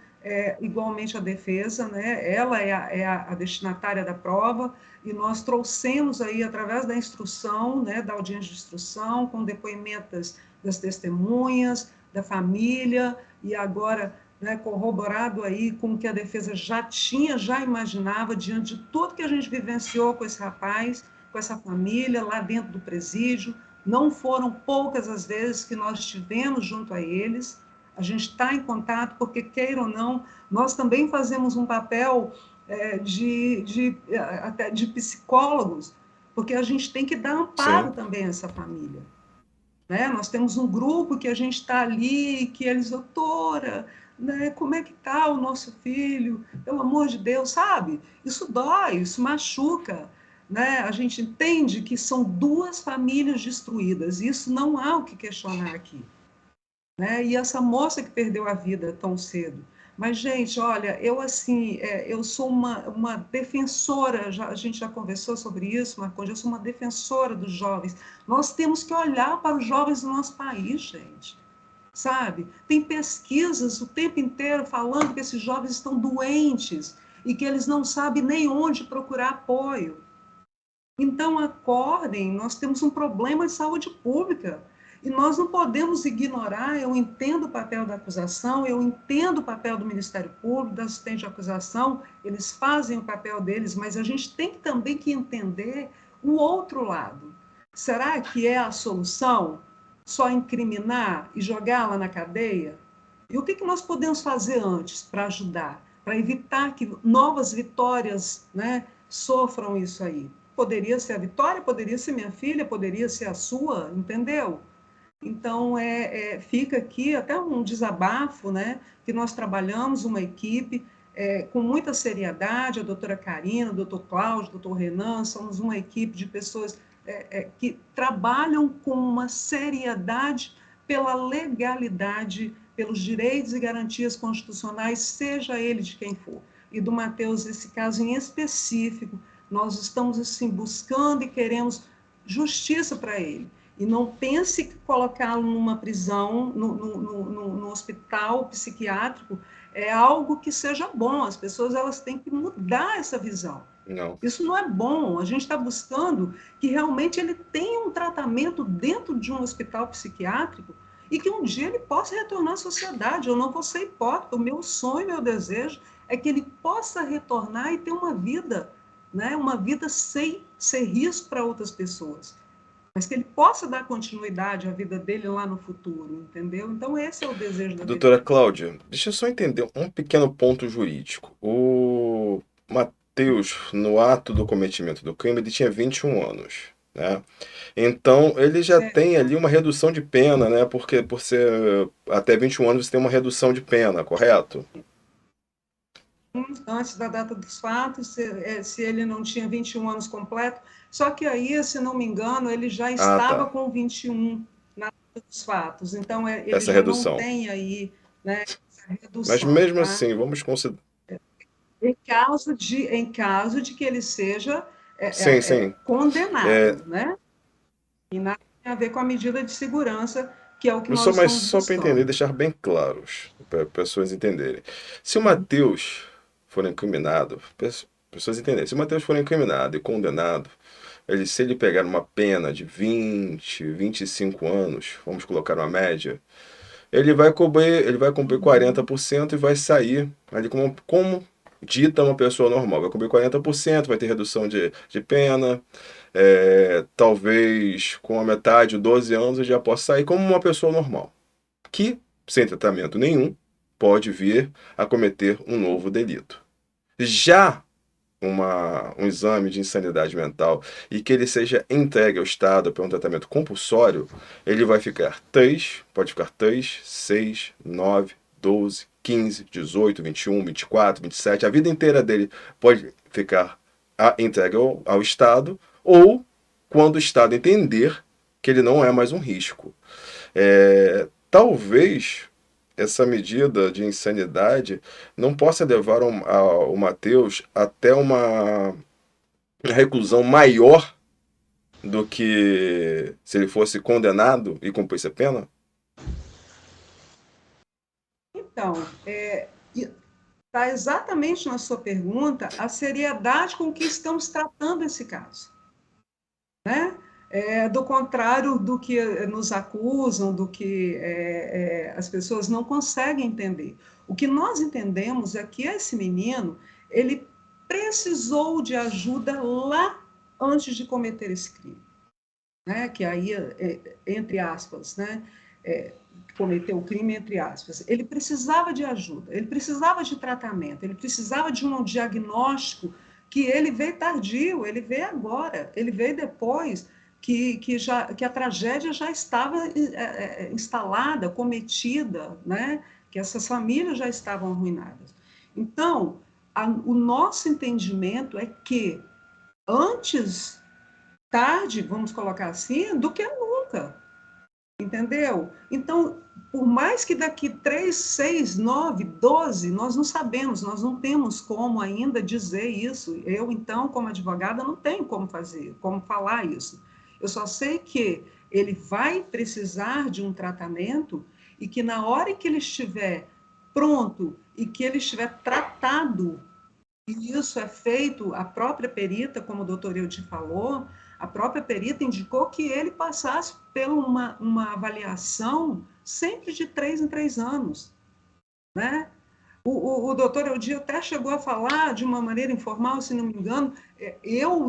igualmente a defesa, né? Ela é a destinatária da prova, e nós trouxemos aí, através da instrução, né, da audiência de instrução, com depoimentos das testemunhas, da família, e agora né, corroborado aí com o que a defesa já imaginava, diante de tudo que a gente vivenciou com esse rapaz, com essa família, lá dentro do presídio. Não foram poucas as vezes que nós estivemos junto a eles. A gente está em contato, porque, queira ou não, nós também fazemos um papel até de psicólogos, porque a gente tem que dar amparo Sim. também a essa família. Né? Nós temos um grupo que a gente está ali, que eles, doutora, né? Como é que está o nosso filho? Pelo amor de Deus, sabe? Isso dói, isso machuca. Né? A gente entende que são duas famílias destruídas, isso não há o que questionar aqui. Né? E essa moça que perdeu a vida tão cedo. Mas, gente, olha, eu assim, eu sou uma defensora, a gente já conversou sobre isso, Marcondes, eu sou uma defensora dos jovens. Nós temos que olhar para os jovens do nosso país, gente, sabe? Tem pesquisas o tempo inteiro falando que esses jovens estão doentes e que eles não sabem nem onde procurar apoio. Então, acordem, nós temos um problema de saúde pública e nós não podemos ignorar. Eu entendo o papel da acusação, eu entendo o papel do Ministério Público, da assistente de acusação, eles fazem o papel deles, mas a gente tem também que entender o outro lado. Será que é a solução só incriminar e jogá-la na cadeia? E o que nós podemos fazer antes para ajudar, para evitar que novas vitórias, né, sofram isso aí? Poderia ser a Vitória, poderia ser minha filha, poderia ser a sua, entendeu? Então, fica aqui até um desabafo, né, que nós trabalhamos uma equipe com muita seriedade, a doutora Karina, o doutor Cláudio, o doutor Renan, somos uma equipe de pessoas que trabalham com uma seriedade pela legalidade, pelos direitos e garantias constitucionais, seja ele de quem for. E do Matheus, esse caso em específico, nós estamos assim buscando e queremos justiça para ele. E não pense que colocá-lo numa prisão, no hospital psiquiátrico, é algo que seja bom. As pessoas elas têm que mudar essa visão. Não. Isso não é bom. A gente está buscando que realmente ele tenha um tratamento dentro de um hospital psiquiátrico e que um dia ele possa retornar à sociedade. Eu não vou ser hipócrita. O meu sonho, meu desejo é que ele possa retornar e ter uma vida, né? Uma vida sem ser risco para outras pessoas, mas que ele possa dar continuidade à vida dele lá no futuro, entendeu? Então esse é o desejo da Doutora defesa. Cláudia, deixa eu só entender um pequeno ponto jurídico. O Matheus, no ato do cometimento do crime, ele tinha 21 anos, né? Então, ele já tem ali uma redução de pena, né? Porque por ser até 21 anos você tem uma redução de pena, correto? Antes da data dos fatos, se ele não tinha 21 anos completo, só que aí, se não me engano, ele já Ah, estava tá. com 21 na data dos fatos, então ele Essa já não redução. tem aí, né, essa Mas redução, mesmo tá? assim, vamos considerar. Em caso de que ele seja Sim, sim. condenado, né? E nada tem a ver com a medida de segurança, que é o que nós Mas estamos só para entender, buscando. deixar bem claros, para pessoas entenderem. Se o Matheus for incriminado, pessoas entenderem, se o Matheus for incriminado e condenado, se ele pegar uma pena de 20, 25 anos, vamos colocar uma média, ele vai cumprir 40% e vai sair ali como dita uma pessoa normal. Vai cumprir 40%, vai ter redução de pena. Talvez com a metade, 12 anos, ele já possa sair como uma pessoa normal, que, sem tratamento nenhum, pode vir a cometer um novo delito. Já um exame de insanidade mental e que ele seja entregue ao Estado para um tratamento compulsório, ele vai ficar pode ficar 3, 6, 9, 12, 15, 18, 21, 24, 27, a vida inteira dele pode ficar entregue ao Estado, ou quando o Estado entender que ele não é mais um risco. Talvez essa medida de insanidade não possa levar o Matheus até uma reclusão maior do que se ele fosse condenado e cumprisse a pena? Então, está exatamente na sua pergunta a seriedade com que estamos tratando esse caso, né? Do contrário do que nos acusam, do que as pessoas não conseguem entender. O que nós entendemos é que esse menino, ele precisou de ajuda lá antes de cometer esse crime, né? Que aí, entre aspas, né? Cometeu o crime, entre aspas. Ele precisava de ajuda, ele precisava de tratamento, ele precisava de um diagnóstico que ele veio tardio, ele veio agora, ele veio depois que a tragédia já estava instalada, cometida, né? Que essas famílias já estavam arruinadas. Então, o nosso entendimento é que antes tarde, vamos colocar assim, do que nunca, entendeu? Então, por mais que daqui 3, 6, 9, 12, nós não sabemos, nós não temos como ainda dizer isso. Eu, então, como advogada, não tenho como fazer, como falar isso. Eu só sei que ele vai precisar de um tratamento e que na hora em que ele estiver pronto e que ele estiver tratado, e isso é feito, a própria perita, como o doutor Eudy falou, a própria perita indicou que ele passasse por uma avaliação sempre de 3 em 3 anos, né? O doutor Eudy até chegou a falar de uma maneira informal, se não me engano,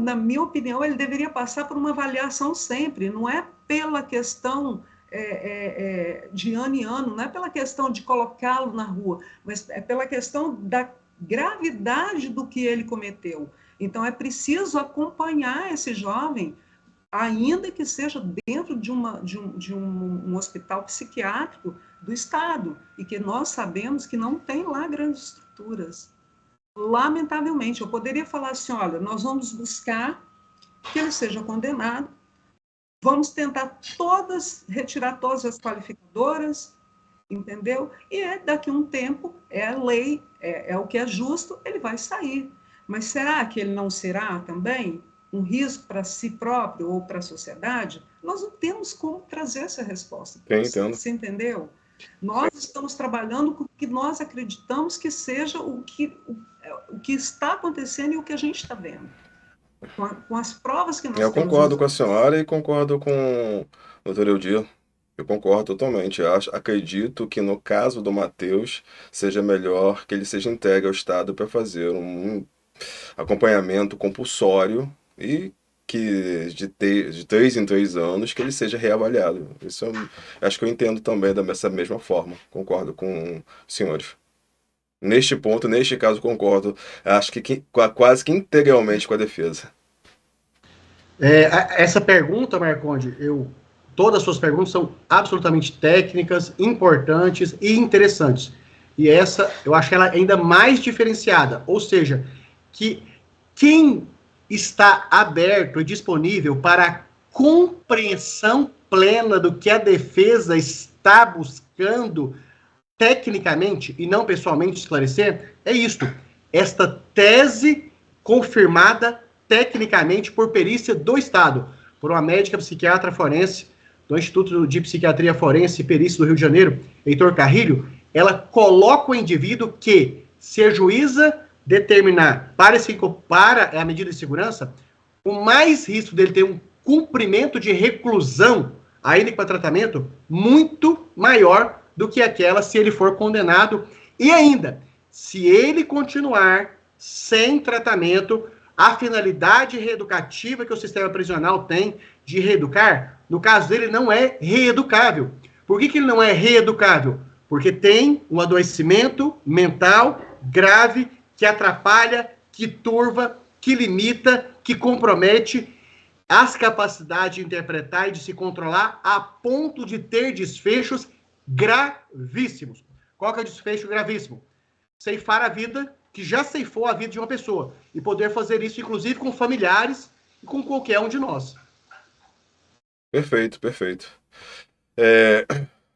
na minha opinião, ele deveria passar por uma avaliação sempre, não é pela questão de ano em ano, não é pela questão de colocá-lo na rua, mas é pela questão da gravidade do que ele cometeu. Então, é preciso acompanhar esse jovem, ainda que seja dentro de um hospital psiquiátrico do Estado, e que nós sabemos que não tem lá grandes estruturas. Lamentavelmente, eu poderia falar assim, olha, nós vamos buscar que ele seja condenado, vamos tentar retirar todas as qualificadoras, entendeu? E daqui a um tempo, é a lei, é o que é justo, ele vai sair. Mas será que ele não será também um risco para si próprio ou para a sociedade? Nós não temos como trazer essa resposta. Entendo. Você entendeu? Nós estamos trabalhando com o que nós acreditamos que seja o que está acontecendo e o que a gente está vendo. Com as provas que nós Eu temos. concordo com a senhora e concordo com o doutor Eudir. Eu concordo totalmente. Acredito que no caso do Matheus seja melhor que ele seja entregue ao Estado para fazer um acompanhamento compulsório e que de 3 em 3 anos que ele seja reavaliado. Isso acho que eu entendo também dessa mesma forma. Concordo com os senhores. Neste ponto, neste caso, concordo. Acho que quase que integralmente com a defesa. Essa pergunta, Marconde, todas as suas perguntas são absolutamente técnicas, importantes e interessantes. E essa, eu acho ela ainda mais diferenciada. Ou seja, que quem está aberto e disponível para a compreensão plena do que a defesa está buscando tecnicamente e não pessoalmente esclarecer, é isto. Esta tese confirmada tecnicamente por perícia do Estado, por uma médica psiquiatra forense do Instituto de Psiquiatria Forense e Perícia do Rio de Janeiro, Heitor Carrilho, ela coloca o indivíduo que, se a juíza determinar para a medida de segurança, o mais risco dele ter um cumprimento de reclusão, ainda que para tratamento, muito maior do que aquela se ele for condenado. E ainda, se ele continuar sem tratamento, a finalidade reeducativa que o sistema prisional tem de reeducar, no caso dele, não é reeducável. Por que ele não é reeducável? Porque tem um adoecimento mental grave que atrapalha, que turva, que limita, que compromete as capacidades de interpretar e de se controlar a ponto de ter desfechos gravíssimos. Qual que é o desfecho gravíssimo? Ceifar a vida que já ceifou a vida de uma pessoa e poder fazer isso, inclusive, com familiares e com qualquer um de nós. Perfeito, perfeito.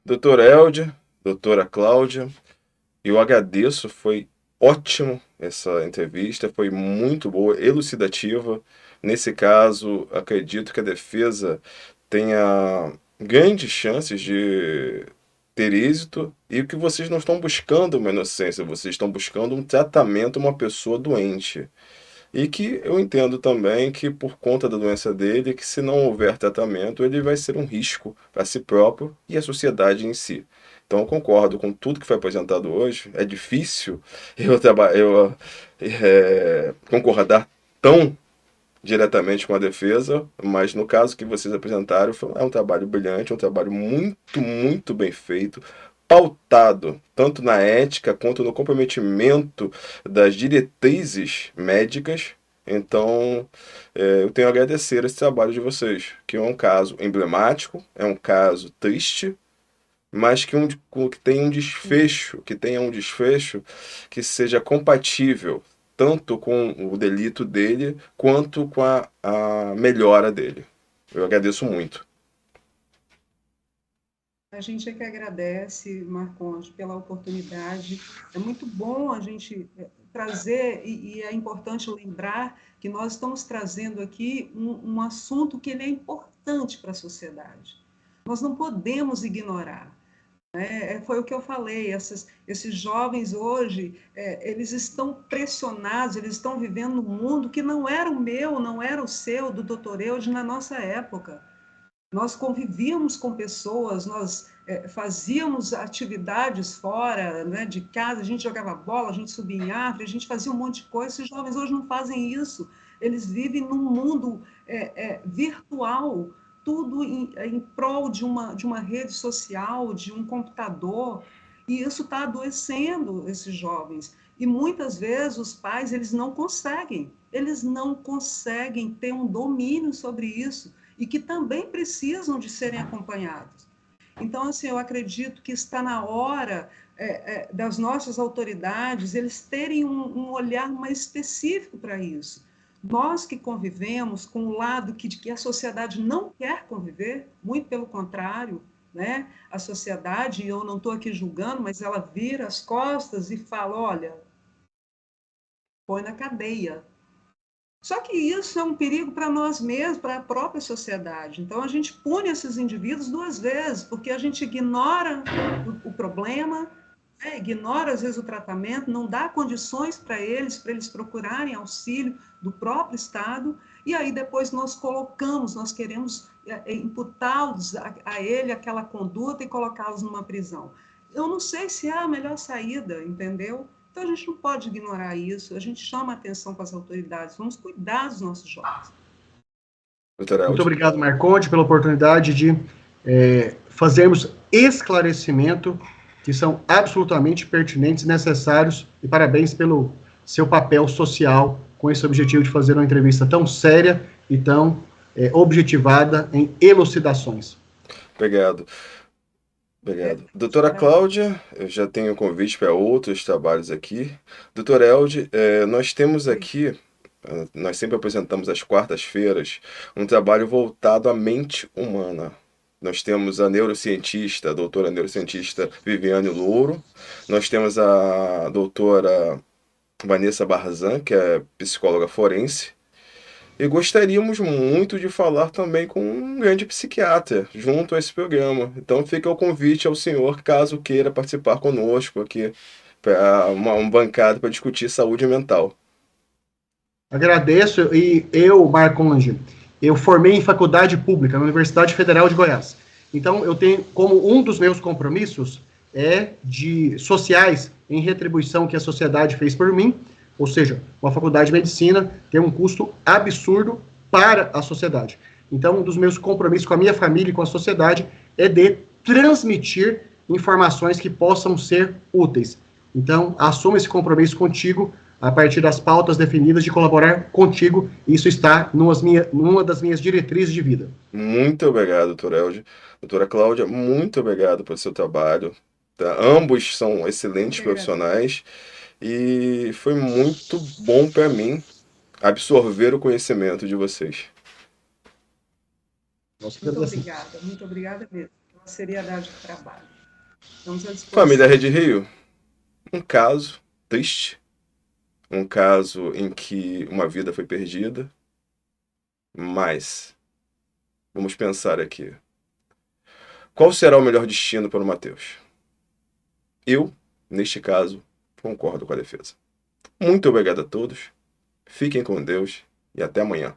Doutor Eudy, doutora Cláudia, eu agradeço, foi ótimo essa entrevista, foi muito boa, elucidativa. Nesse caso, acredito que a defesa tenha grandes chances de ter êxito e que vocês não estão buscando uma inocência, vocês estão buscando um tratamento, uma pessoa doente. E que eu entendo também que por conta da doença dele, que se não houver tratamento, ele vai ser um risco para si próprio e a sociedade em si. Então eu concordo com tudo que foi apresentado hoje. É difícil concordar tão diretamente com a defesa, mas no caso que vocês apresentaram, é um trabalho brilhante, é um trabalho muito, muito bem feito, pautado tanto na ética quanto no comprometimento das diretrizes médicas. Então, eu tenho a agradecer esse trabalho de vocês, que é um caso emblemático, é um caso triste, mas que tenha um desfecho que seja compatível tanto com o delito dele quanto com a melhora dele. Eu agradeço muito. A gente é que agradece, Marcondes, pela oportunidade. É muito bom a gente trazer, e é importante lembrar que nós estamos trazendo aqui um assunto que ele é importante para a sociedade. Nós não podemos ignorar. Foi o que eu falei, esses jovens hoje, eles estão pressionados, eles estão vivendo num mundo que não era o meu, não era o seu, do doutor Eudes, na nossa época. Nós convivíamos com pessoas, nós fazíamos atividades fora, né, de casa, a gente jogava bola, a gente subia em árvore, a gente fazia um monte de coisa. Esses jovens hoje não fazem isso. Eles vivem num mundo virtual, tudo em prol de uma rede social, de um computador, e isso está adoecendo esses jovens. E muitas vezes os pais eles não conseguem ter um domínio sobre isso, e que também precisam de serem acompanhados. Então, assim, eu acredito que está na hora das nossas autoridades eles terem um olhar mais específico para isso. Nós que convivemos com o lado que a sociedade não quer conviver, muito pelo contrário, né? A sociedade, e eu não estou aqui julgando, mas ela vira as costas e fala, olha, põe na cadeia. Só que isso é um perigo para nós mesmos, para a própria sociedade. Então, a gente pune esses indivíduos duas vezes, porque a gente ignora o problema, ignora, às vezes, o tratamento, não dá condições para eles procurarem auxílio do próprio Estado, e aí depois nós queremos imputá-los a ele aquela conduta e colocá-los numa prisão. Eu não sei se é a melhor saída, entendeu? Então, a gente não pode ignorar isso, a gente chama a atenção para as autoridades, vamos cuidar dos nossos jovens. Muito obrigado, Marcondes, pela oportunidade de fazermos esclarecimento que são absolutamente pertinentes e necessários, e parabéns pelo seu papel social com esse objetivo de fazer uma entrevista tão séria e tão objetivada em elucidações. Obrigado. Doutora Cláudia, eu já tenho convite para outros trabalhos aqui. Doutora Elde, nós temos aqui, nós sempre apresentamos às quartas-feiras, um trabalho voltado à mente humana. Nós temos a doutora neurocientista Viviane Louro, nós temos a doutora Vanessa Barzan, que é psicóloga forense, e gostaríamos muito de falar também com um grande psiquiatra junto a esse programa. Então fica o convite ao senhor, caso queira participar conosco aqui, para uma bancada para discutir saúde mental. Agradeço, e eu, Marcondes, eu formei em faculdade pública na Universidade Federal de Goiás. Então, eu tenho como um dos meus compromissos de sociais em retribuição que a sociedade fez por mim, ou seja, uma faculdade de medicina tem um custo absurdo para a sociedade. Então, um dos meus compromissos com a minha família e com a sociedade é de transmitir informações que possam ser úteis. Então, assumo esse compromisso contigo, a partir das pautas definidas, de colaborar contigo. Isso está numa das minhas diretrizes de vida. Muito obrigado, doutora Elde. Doutora Cláudia, muito obrigado pelo seu trabalho. Tá? Ambos são excelentes profissionais e foi muito bom para mim absorver o conhecimento de vocês. Muito obrigada mesmo pela seriedade do trabalho. Estamos à disposição. Família Rede Rio, um caso triste, um caso em que uma vida foi perdida, mas vamos pensar aqui. Qual será o melhor destino para o Matheus? Eu, neste caso, concordo com a defesa. Muito obrigado a todos, fiquem com Deus e até amanhã.